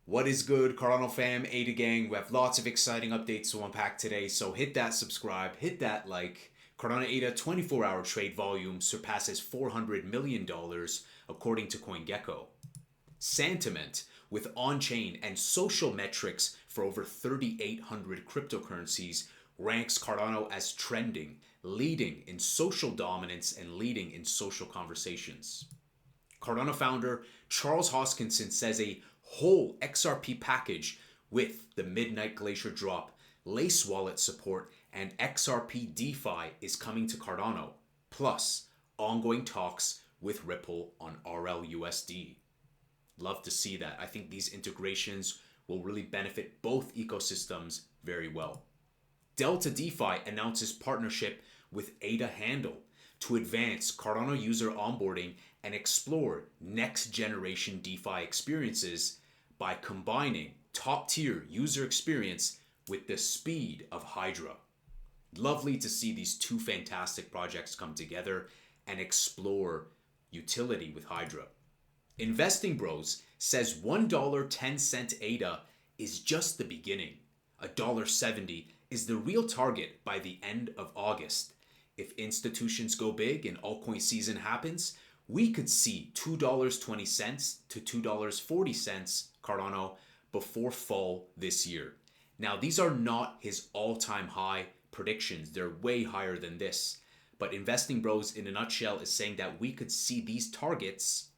What is good, Cardano fam, ADA gang? We have lots of exciting updates to unpack today, so hit that subscribe, hit that like. Cardano ADA 24-hour trade volume surpasses $400 million according to CoinGecko. Santiment, with on-chain and social metrics for over 3,800 cryptocurrencies, ranks Cardano as trending, leading in social dominance and leading in social conversations. Cardano founder Charles Hoskinson says a whole XRP package with the midnight glacier drop, Lace wallet support, and XRP DeFi is coming to Cardano, plus ongoing talks with Ripple on RLUSD. Love to see that. I think these integrations will really benefit both ecosystems very well. DeltaDeFi announces partnership with ADA Handle to advance Cardano user onboarding and explore next generation DeFi experiences by combining top-tier user experience with the speed of Hydra. Lovely to see these two fantastic projects come together and explore utility with Hydra. Investing Broz says $1.10 ADA is just the beginning. $1.70 is the real target by the end of August. If institutions go big and altcoin season happens, we could see $2.20 to $2.40 Cardano before fall this year. Now, these are not his all-time high predictions. They're way higher than this. But Investing Broz, in a nutshell, is saying that we could see these targets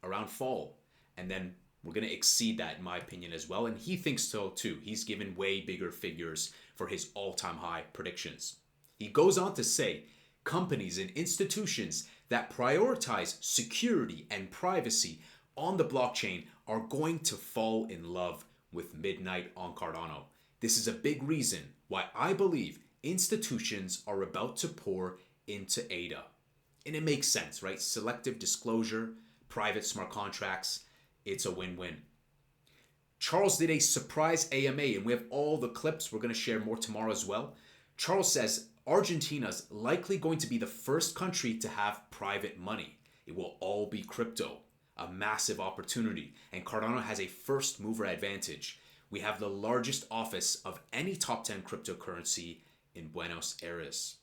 around fall. And then we're going to exceed that, in my opinion, as well. And he thinks so, too. He's given way bigger figures for his all-time high predictions. He goes on to say, companies and institutions that prioritize security and privacy on the blockchain are going to fall in love with Midnight on Cardano. This is a big reason why I believe institutions are about to pour into ADA. And it makes sense, right? Selective disclosure, private smart contracts, it's a win-win. Charles did a surprise AMA, and we have all the clips. We're going to share more tomorrow as well. Charles says Argentina's likely going to be the first country to have private money. It will all be crypto, a massive opportunity, and Cardano has a first mover advantage. We have the largest office of any top 10 cryptocurrency in Buenos Aires.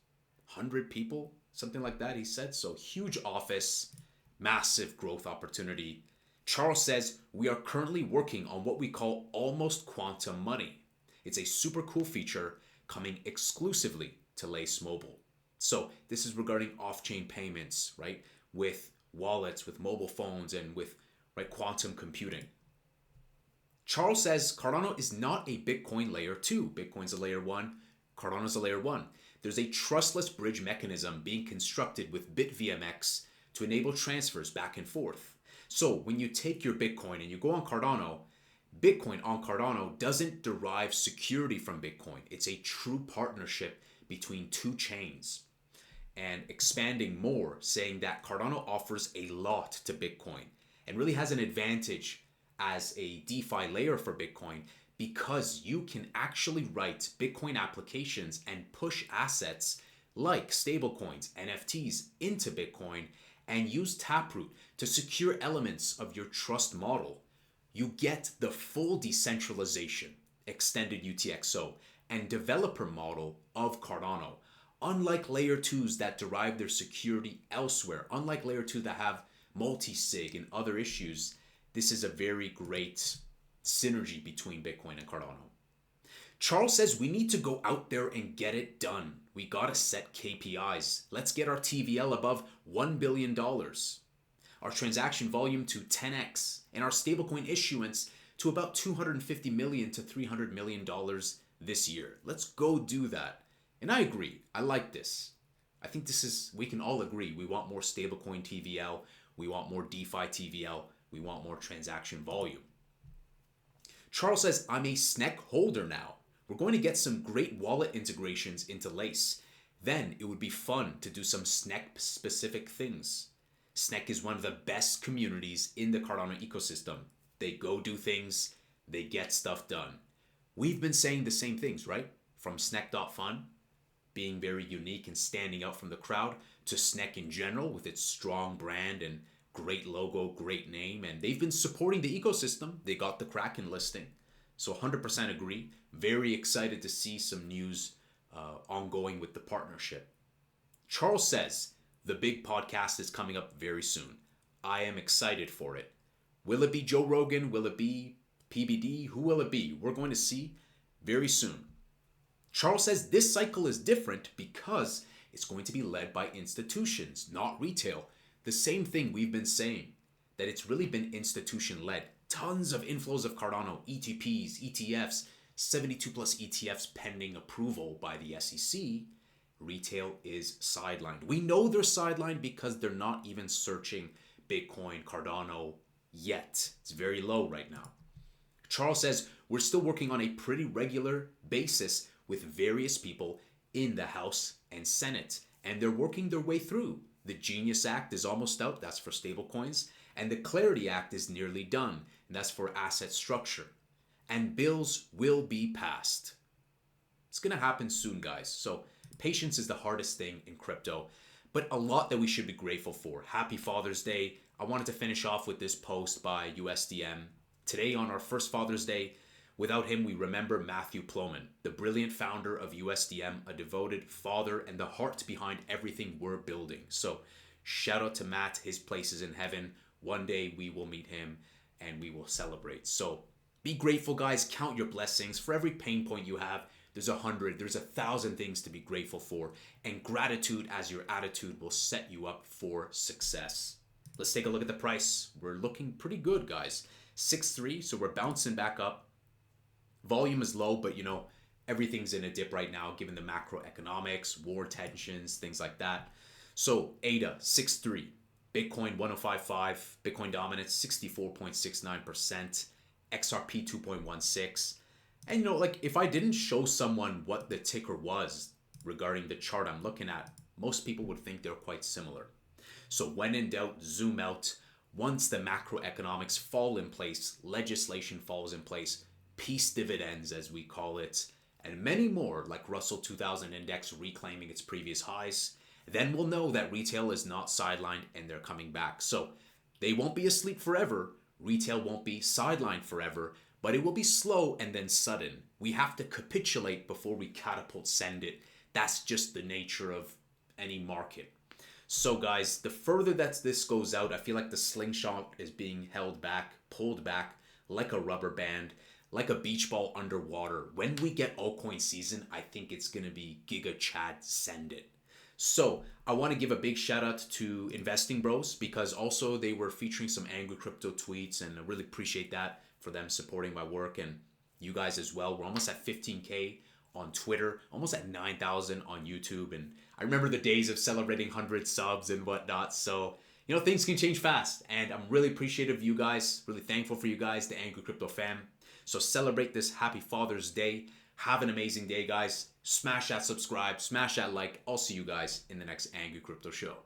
100 people, something like that, he said. So huge office, massive growth opportunity. Charles says we are currently working on what we call almost quantum money. It's a super cool feature coming exclusively to Lace Mobile. So this is regarding off-chain payments, right? With wallets, with mobile phones, and with quantum computing. Charles says Cardano is not a Bitcoin layer 2. Bitcoin's a layer 1. Cardano's a layer 1. There's a trustless bridge mechanism being constructed with BitVMX to enable transfers back and forth. So when you take your Bitcoin and you go on Cardano, Bitcoin on Cardano doesn't derive security from Bitcoin. It's a true partnership between two chains. And expanding more, saying that Cardano offers a lot to Bitcoin and really has an advantage as a DeFi layer for Bitcoin because you can actually write Bitcoin applications and push assets like stablecoins, NFTs into Bitcoin and use Taproot to secure elements of your trust model. You get the full decentralization, extended EUTXO, and developer model of Cardano. Unlike layer 2s that derive their security elsewhere, unlike layer 2 that have multi-sig and other issues, this is a very great synergy between Bitcoin and Cardano. Charles says we need to go out there and get it done. We gotta set KPIs. Let's get our TVL above $1 billion. Our transaction volume to 10x, and our stablecoin issuance to about $250 million to $300 million this year. Let's go do that. And I agree. I like this. I think we can all agree. We want more stablecoin TVL. We want more DeFi TVL. We want more transaction volume. Charles says, I'm a Snek holder now. We're going to get some great wallet integrations into Lace. Then it would be fun to do some Snek-specific things. Snek is one of the best communities in the Cardano ecosystem. They go do things. They get stuff done. We've been saying the same things, right? From Snek.fun, being very unique and standing out from the crowd, to Snek in general with its strong brand and Great logo, great name, and they've been supporting the ecosystem. They got the Kraken listing. So 100% agree. Very excited to see some news ongoing with the partnership. Charles says, the big podcast is coming up very soon. I am excited for it. Will it be Joe Rogan? Will it be PBD? Who will it be? We're going to see very soon. Charles says this cycle is different because it's going to be led by institutions, not retail. The same thing we've been saying, that it's really been institution-led. Tons of inflows of Cardano, ETPs, ETFs, 72 plus ETFs pending approval by the SEC. Retail is sidelined. We know they're sidelined because they're not even searching Bitcoin, Cardano yet. It's very low right now. Charles says, we're still working on a pretty regular basis with various people in the House and Senate, and they're working their way through. The Genius Act is almost out, that's for stablecoins, and the Clarity Act is nearly done, and that's for asset structure. And bills will be passed. It's going to happen soon, guys. So patience is the hardest thing in crypto, but a lot that we should be grateful for. Happy Father's Day. I wanted to finish off with this post by USDM. Today on our first Father's Day, without him, we remember Matthew Plomin, the brilliant founder of USDM, a devoted father and the heart behind everything we're building. So shout out to Matt. His place is in heaven. One day we will meet him and we will celebrate. So be grateful, guys. Count your blessings. For every pain point you have, there's 100, there's 1,000 things to be grateful for. And gratitude as your attitude will set you up for success. Let's take a look at the price. We're looking pretty good, guys. 6.3, so we're bouncing back up. Volume is low, but everything's in a dip right now given the macroeconomics, war tensions, things like that. So ADA 6.3, Bitcoin 105.5, Bitcoin dominance 64.69%, XRP 2.16. And if I didn't show someone what the ticker was regarding the chart I'm looking at, most people would think they're quite similar. So when in doubt, zoom out. Once the macroeconomics fall in place, legislation falls in place, peace dividends, as we call it, and many more, like Russell 2000 index reclaiming its previous highs, then we'll know that retail is not sidelined and they're coming back. So they won't be asleep forever. Retail won't be sidelined forever, but it will be slow and then sudden. We have to capitulate before we catapult send it. That's just the nature of any market. So guys, the further that this goes out, I feel like the slingshot is being held back, pulled back like a rubber band, like a beach ball underwater. When we get altcoin season, I think it's going to be Giga Chad send it. So I want to give a big shout out to Investing Bros because also they were featuring some angry crypto tweets, and I really appreciate that for them supporting my work, and you guys as well. We're almost at 15K on Twitter, almost at 9,000 on YouTube, and I remember the days of celebrating 100 subs and whatnot. So things can change fast, and I'm really appreciative of you guys, really thankful for you guys, the Angry Crypto fam. So celebrate this happy Father's Day. Have an amazing day, guys. Smash that subscribe, smash that like. I'll see you guys in the next Angry Crypto show.